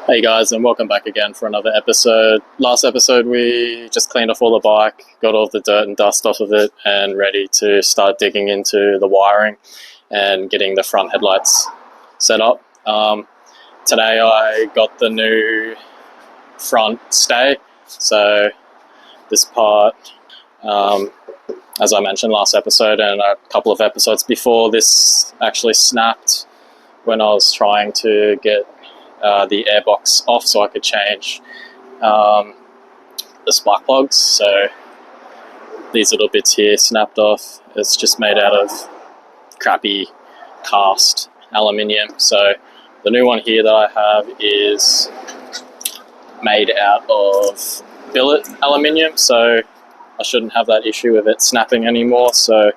Hey guys, and welcome back again for another episode. Last episode we just cleaned off all the bike, got all the dirt and dust off of it, and ready to start digging into the wiring and getting the front headlights set up. Today I got the new front stay, so this part, as I mentioned last episode and a couple of episodes before, this actually snapped when I was trying to get the airbox off so I could change the spark plugs. So these little bits here snapped off. It's just made out of crappy cast aluminium. So the new one here that I have is made out of billet aluminium, so I shouldn't have that issue with it snapping anymore. So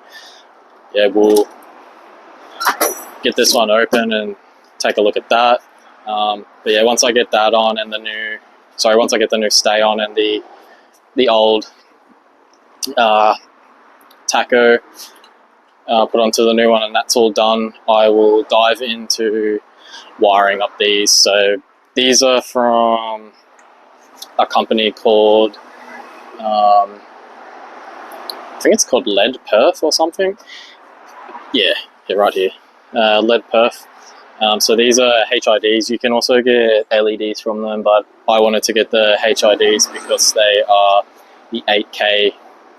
yeah, we'll get this one open and take a look at that. But yeah, once I get that on and once I get the new stay on and the old taco put onto the new one and that's all done, I will dive into wiring up these. So these are from a company called, I think it's called Lead Perf or something. Yeah, right here, Lead Perf. So these are HIDs. You can also get LEDs from them, but I wanted to get the HIDs because they are the 8K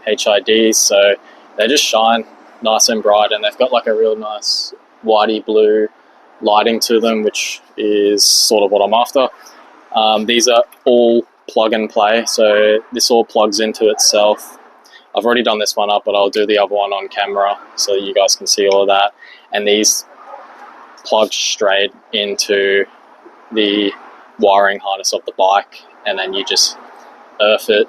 HIDs, so they just shine nice and bright, and they've got like a real nice whitey blue lighting to them, which is sort of what I'm after. These are all plug and play, so this all plugs into itself. I've already done this one up, but I'll do the other one on camera so you guys can see all of that. And these plug straight into the wiring harness of the bike, and then you just earth it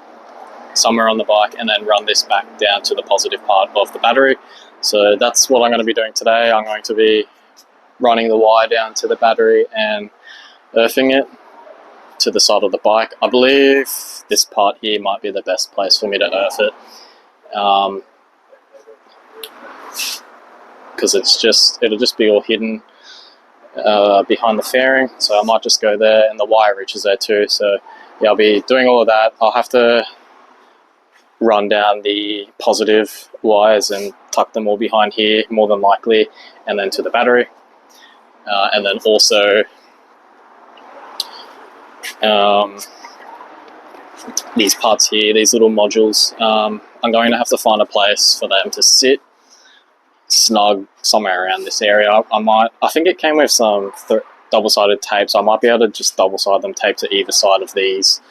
somewhere on the bike and then run this back down to the positive part of the battery. So that's what I'm going to be doing today. I'm going to be running the wire down to the battery and earthing it to the side of the bike. I believe this part here might be the best place for me to earth it, because it'll just be all hidden behind the fairing, so I might just go there, and the wire reaches there too. So yeah, I'll be doing all of that. I'll have to run down the positive wires and tuck them all behind here, more than likely, and then to the battery, and then also these parts here, these little modules, I'm going to have to find a place for them to sit snug somewhere around this area. I think it came with some double-sided tape, so I might be able to just double-side them, tape to either side of these,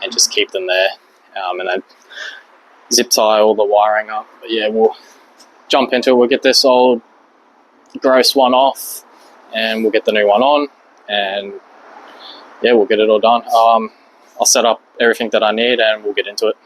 and just keep them there, and then zip tie all the wiring up. But yeah, we'll jump into it. We'll get this old gross one off, and we'll get the new one on, and yeah, we'll get it all done. I'll set up everything that I need, and we'll get into it.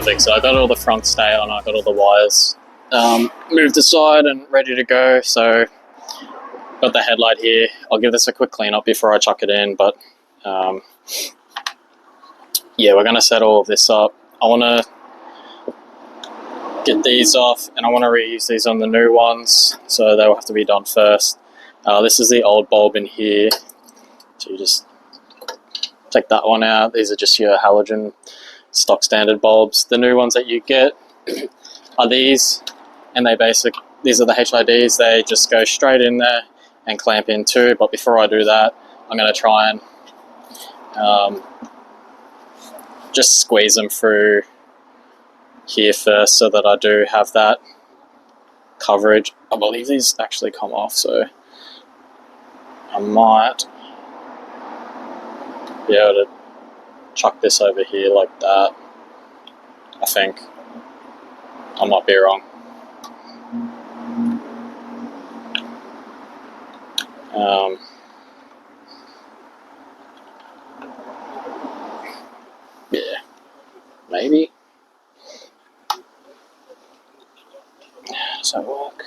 Perfect, so I got all the front stay on, I got all the wires moved aside and ready to go. So got the headlight here. I'll give this a quick clean up before I chuck it in, but yeah, we're going to set all of this up. I want to get these off and I want to reuse these on the new ones, so they'll have to be done first. This is the old bulb in here, so you just take that one out. These are just your halogen stock standard bulbs. The new ones that you get are these, and these are the HIDs. They just go straight in there and clamp in too. But before I do that, I'm going to try and just squeeze them through here first, so that I do have that coverage. I believe these actually come off, so I might be able to chuck this over here like that. I think. I might be wrong. Yeah, maybe. Does that work?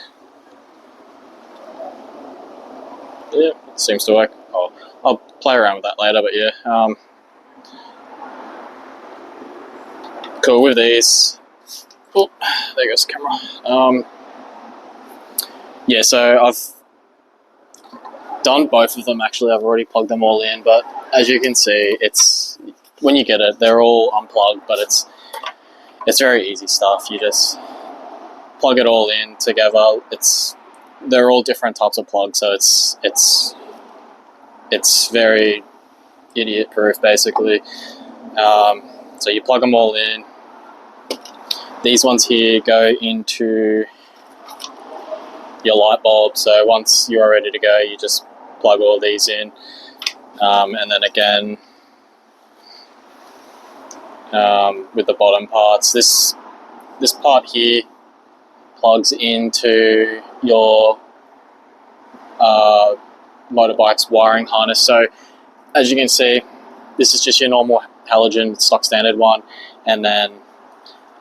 Yeah, it seems to work. I'll play around with that later, but yeah. Cool with these. Oh, there goes the camera. Yeah, so I've done both of them actually. I've already plugged them all in, but as you can see, it's when you get it, they're all unplugged, but it's very easy stuff. You just plug it all in together. They're all different types of plugs, so it's very idiot proof basically. So you plug them all in. These ones here go into your light bulb, so once you are ready to go, you just plug all these in, and then again with the bottom parts, this part here plugs into your motorbike's wiring harness. So as you can see, this is just your normal halogen stock standard one, and then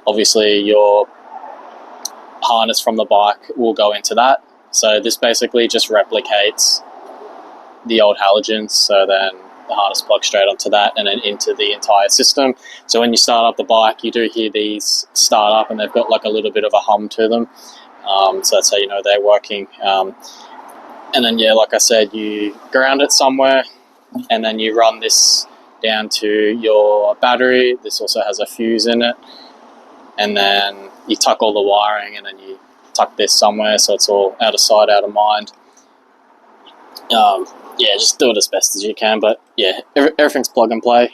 obviously your harness from the bike will go into that. So this basically just replicates the old halogens, so then the harness plugs straight onto that and then into the entire system. So when you start up the bike, you do hear these start up and they've got like a little bit of a hum to them, so that's how you know they're working. And then yeah, like I said, you ground it somewhere and then you run this down to your battery. This also has a fuse in it, and then you tuck all the wiring and then you tuck this somewhere so it's all out of sight, out of mind. Yeah, just do it as best as you can, but yeah, everything's plug and play.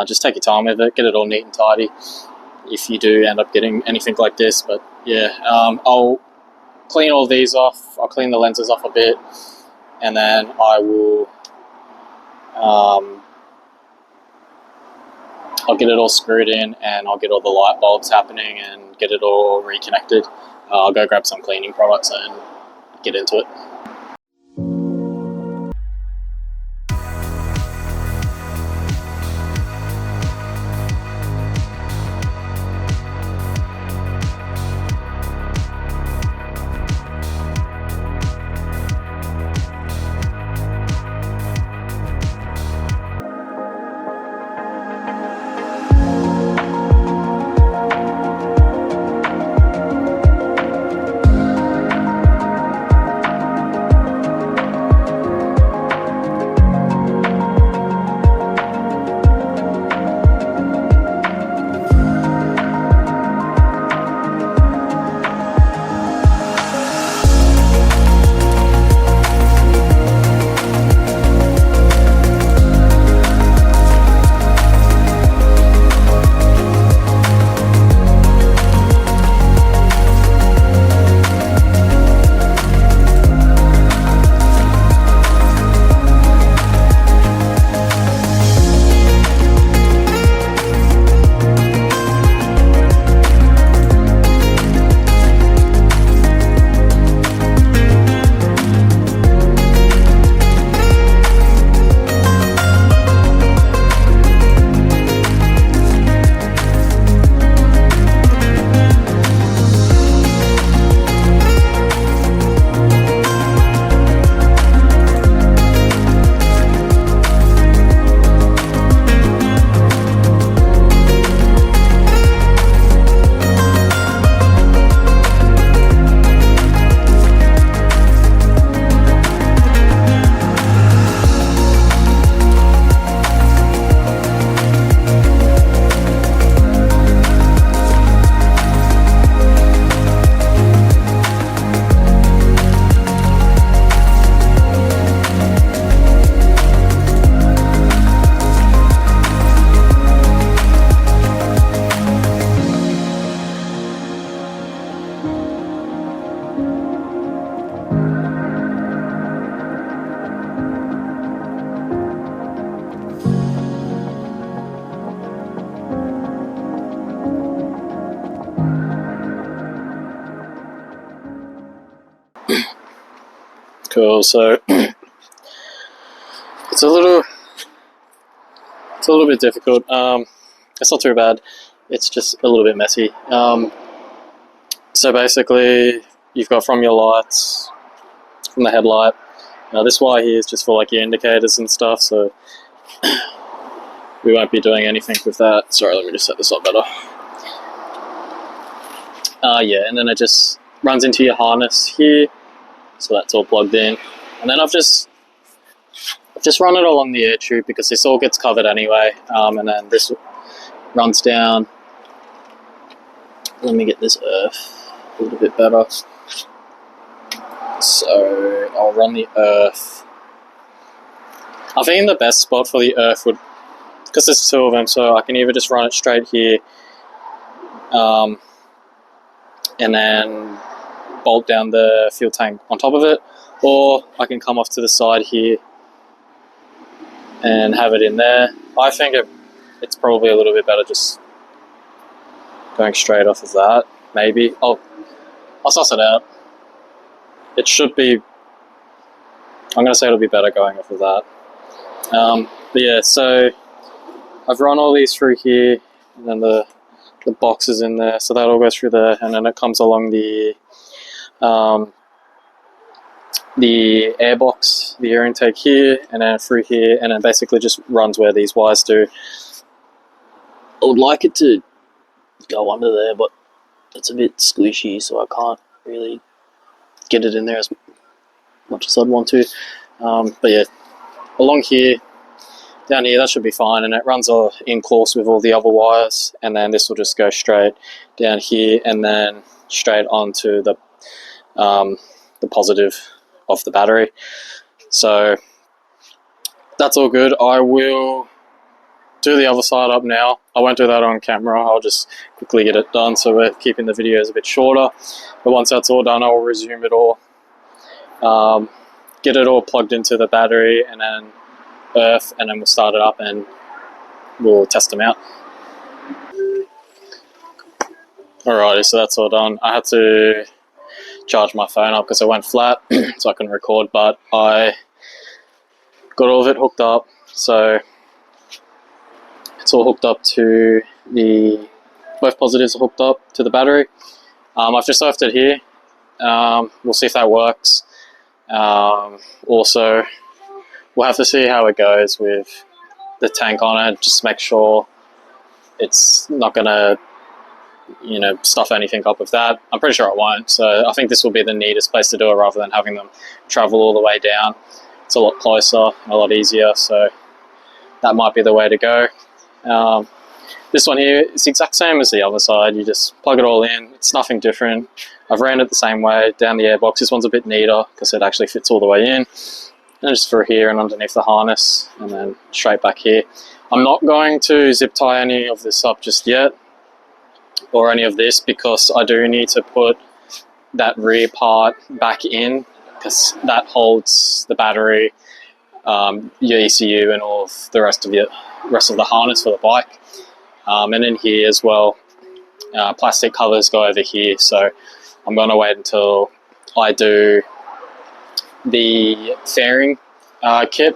Just take your time with it, get it all neat and tidy if you do end up getting anything like this. But yeah, I'll clean all these off, I'll clean the lenses off a bit, and then I will I'll get it all screwed in and I'll get all the light bulbs happening and get it all reconnected. I'll go grab some cleaning products and get into it. Cool. So it's a little bit difficult. It's not too bad. It's just a little bit messy. So basically, you've got from your lights, from the headlight. Now this wire here is just for like your indicators and stuff. So we won't be doing anything with that. Sorry, let me just set this up better. Yeah, and then it just runs into your harness here. So that's all plugged in. And then I've just run it along the air tube because this all gets covered anyway. And then this runs down. Let me get this earth a little bit better. So I'll run the earth. I think the best spot for the earth would, because there's two of them, so I can either just run it straight here, and then bolt down the fuel tank on top of it, or I can come off to the side here and have it in there. I think it's probably a little bit better just going straight off of that. Maybe I'll suss it out. It should be. I'm gonna say it'll be better going off of that. But yeah, so I've run all these through here, and then the box is in there, so that all goes through there, and then it comes along the air box, the air intake here, and then through here, and then basically just runs where these wires do. I would like it to go under there, but it's a bit squishy, so I can't really get it in there as much as I'd want to. But yeah, along here, down here, that should be fine, and it runs in course with all the other wires, and then this will just go straight down here and then straight onto the positive of the battery. So that's all good. I will do the other side up now. I won't do that on camera. I'll just quickly get it done, so we're keeping the videos a bit shorter. But once that's all done, I'll resume it all, get it all plugged into the battery and then earth, and then we'll start it up and we'll test them out. Alrighty, so that's all done. I had to charge my phone up because it went flat, so I couldn't record, but I got all of it hooked up. So it's all hooked up to both positives are hooked up to the battery. I've just left it here. We'll see if that works. Also, we'll have to see how it goes with the tank on it, just make sure it's not gonna, stuff anything up with that. I'm pretty sure it won't, so I think this will be the neatest place to do it rather than having them travel all the way down. It's a lot closer, a lot easier, so that might be the way to go. This one here is the exact same as the other side. You just plug it all in. It's nothing different. I've ran it the same way down the airbox. This one's a bit neater because it actually fits all the way in. And just through here and underneath the harness, and then straight back here. I'm not going to zip tie any of this up just yet, or any of this, because I do need to put that rear part back in, because that holds the battery, your ECU, and all of the rest of the harness for the bike. And in here as well, plastic covers go over here, so I'm going to wait until I do the fairing kit.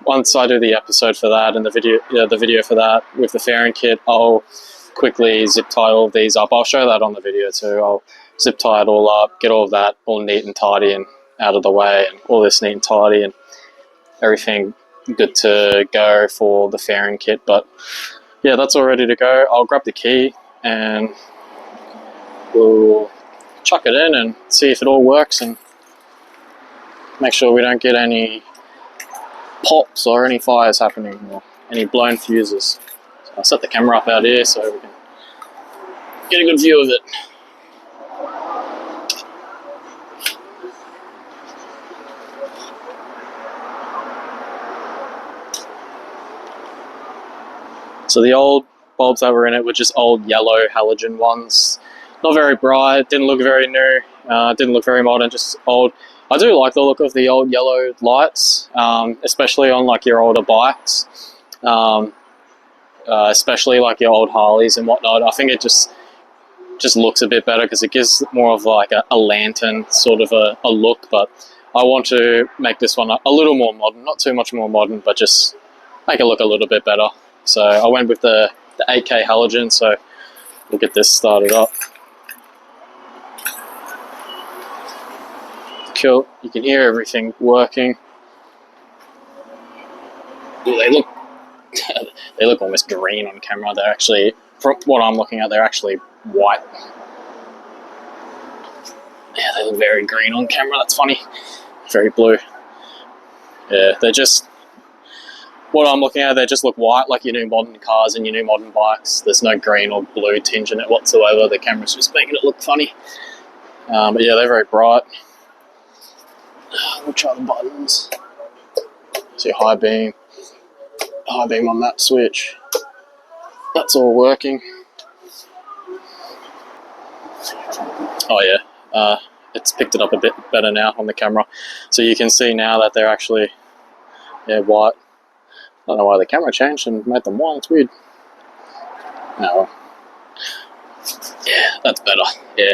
Once I do the episode for that and the video for that with the fairing kit, I'll quickly zip tie all of these up. I'll show that on the video too. I'll zip tie it all up, get all of that all neat and tidy and out of the way, and all this neat and tidy and everything good to go for the fairing kit. But yeah, that's all ready to go. I'll grab the key and we'll chuck it in and see if it all works, and make sure we don't get any pops or any fires happening or any blown fuses. So I'll set the camera up out here so we can get a good view of it. So the old bulbs that were in it were just old yellow halogen ones. Not very bright, didn't look very new, didn't look very modern, just old. I do like the look of the old yellow lights, especially on like your older bikes, especially like your old Harleys and whatnot. I think it just just looks a bit better because it gives more of like a lantern sort of a look, but I want to make this one a little more modern, not too much more modern, but just make it look a little bit better. So I went with the 8K halogen, so we'll get this started up. Cool, you can hear everything working. Ooh, they look they look almost green on camera. They're actually, from what I'm looking at, they're actually white. Yeah, they look very green on camera, that's funny. Very blue. Yeah, they're just, what I'm looking at, they just look white like your new modern cars and your new modern bikes. There's no green or blue tinge in it whatsoever. The camera's just making it look funny. But yeah, they're very bright. We'll try the buttons. See high beam on that switch. That's all working. Oh yeah, it's picked it up a bit better now on the camera. So you can see now that they're actually, yeah, white. I don't know why the camera changed and made them white, it's weird. No. Yeah, that's better, yeah.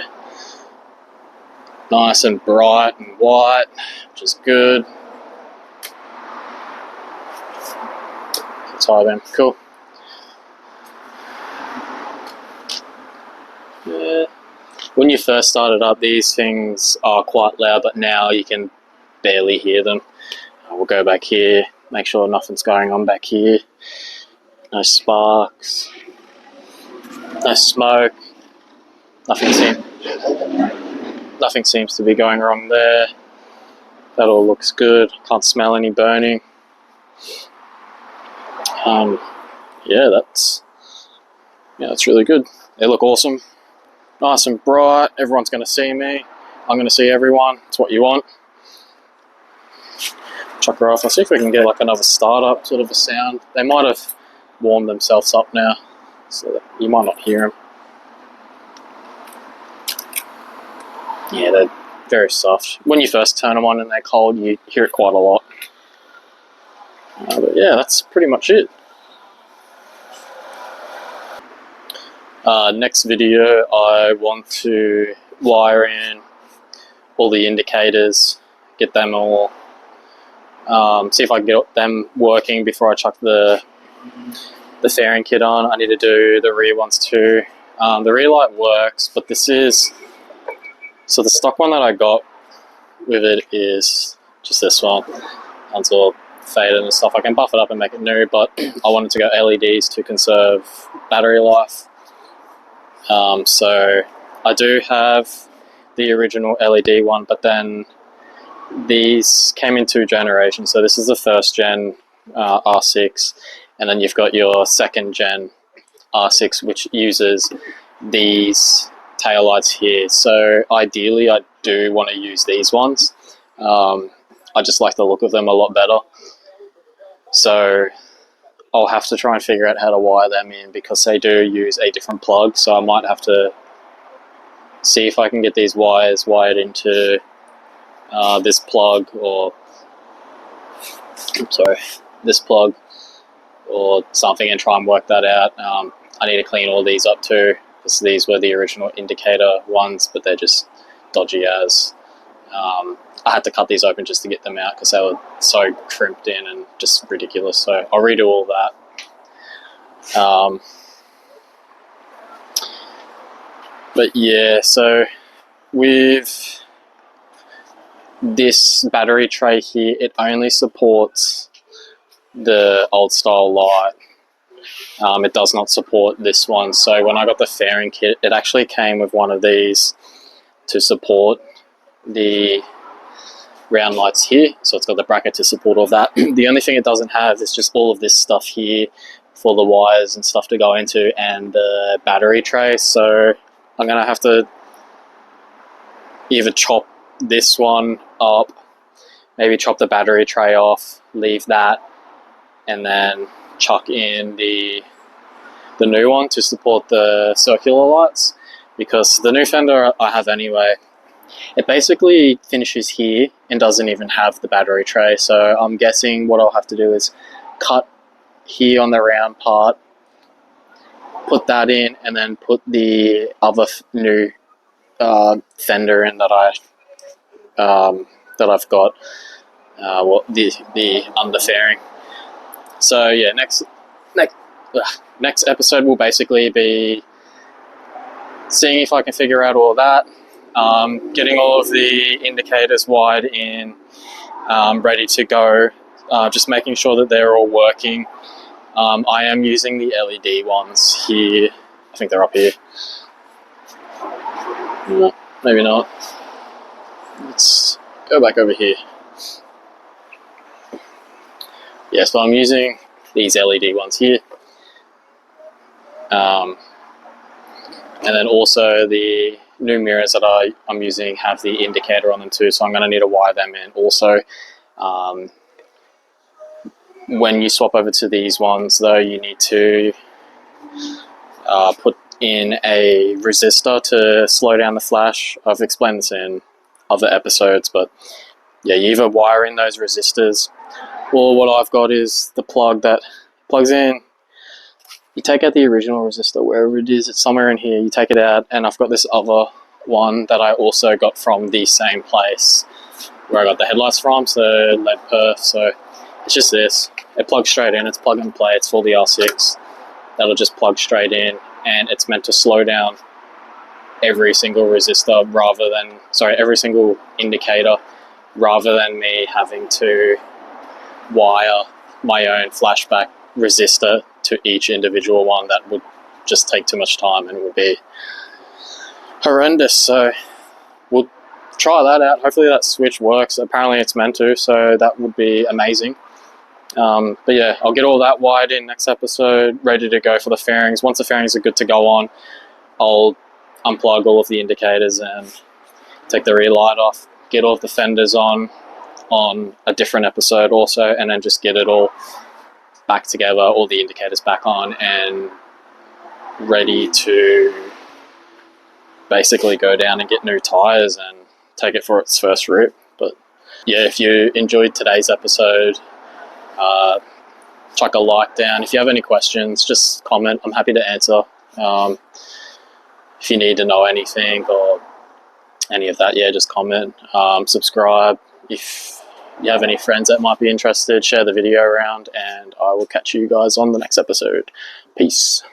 Nice and bright and white, which is good. It's high beam, cool. Yeah. When you first started up, these things are quite loud, but now you can barely hear them. We'll go back here, make sure nothing's going on back here. No sparks, no smoke, nothing seems to be going wrong there. That all looks good. Can't smell any burning. Yeah, that's really good. They look awesome. Nice and bright. Everyone's going to see me. I'm going to see everyone. It's what you want. Chuck her off. I'll see if we can get like another startup sort of a sound. They might have warmed themselves up now, so that you might not hear them. Yeah, they're very soft. When you first turn them on and they're cold, you hear it quite a lot. But yeah, that's pretty much it. Next video, I want to wire in all the indicators, get them all, see if I can get them working before I chuck the fairing kit on. I need to do the rear ones too. The rear light works, but this is, so the stock one that I got with it is just this one. It's all faded and stuff. I can buff it up and make it new, but I wanted to go LEDs to conserve battery life. So I do have the original LED one, but then these came in 2 generations. So this is the first gen R6, and then you've got your second gen R6, which uses these taillights here. So ideally I do want to use these ones. I just like the look of them a lot better. So I'll have to try and figure out how to wire them in, because they do use a different plug. So I might have to see if I can get these wires wired into this plug, or this plug or something, and try and work that out. I need to clean all these up too, because these were the original indicator ones, but they're just dodgy as. I had to cut these open just to get them out because they were so crimped in and just ridiculous. So I'll redo all that. But yeah, so with this battery tray here, it only supports the old style light. It does not support this one. So when I got the fairing kit, it actually came with one of these to support the round lights here. So it's got the bracket to support all that. The only thing it doesn't have is just all of this stuff here for the wires and stuff to go into, and the battery tray. So I'm going to have to either chop this one up, maybe chop the battery tray off, leave that, and then chuck in the new one to support the circular lights, because the new fender I have anyway, it basically finishes here and doesn't even have the battery tray. So I'm guessing what I'll have to do is cut here on the round part put that in, and then put the other new fender in that I've got, the underfairing. So yeah, next episode will basically be seeing if I can figure out all of that, getting all of the indicators wired in, ready to go, just making sure that they're all working. I am using the LED ones here. I think they're up here. No, maybe not. Let's go back over here. Yeah, so I'm using these LED ones here. And then also the new mirrors that I'm using have the indicator on them too, so I'm going to need to wire them in also. When you swap over to these ones though, you need to put in a resistor to slow down the flash. I've explained this in other episodes, but yeah, you either wire in those resistors, or what I've got is the plug that plugs in. You take out the original resistor, wherever it is, it's somewhere in here, you take it out, and I've got this other one that I also got from the same place where I got the headlights from, so lead perf. So it's just this, it plugs straight in, it's plug and play, it's for the R6, that'll just plug straight in, and it's meant to slow down every single resistor every single indicator, rather than me having to wire my own flashback resistor to each individual one. That would just take too much time and it would be horrendous. So we'll try that out. Hopefully that switch works. Apparently it's meant to, so that would be amazing. But yeah, I'll get all that wired in next episode, ready to go for the fairings. Once the fairings are good to go on, I'll unplug all of the indicators and take the rear light off, get all of the fenders on a different episode also, and then just get it all back together, all the indicators back on, and ready to basically go down and get new tires and take it for its first rip. But yeah, if you enjoyed today's episode, chuck a like down. If you have any questions, just comment. I'm happy to answer. If you need to know anything or any of that, yeah, just comment. Subscribe. If you have any friends that might be interested, share the video around, and I will catch you guys on the next episode. Peace.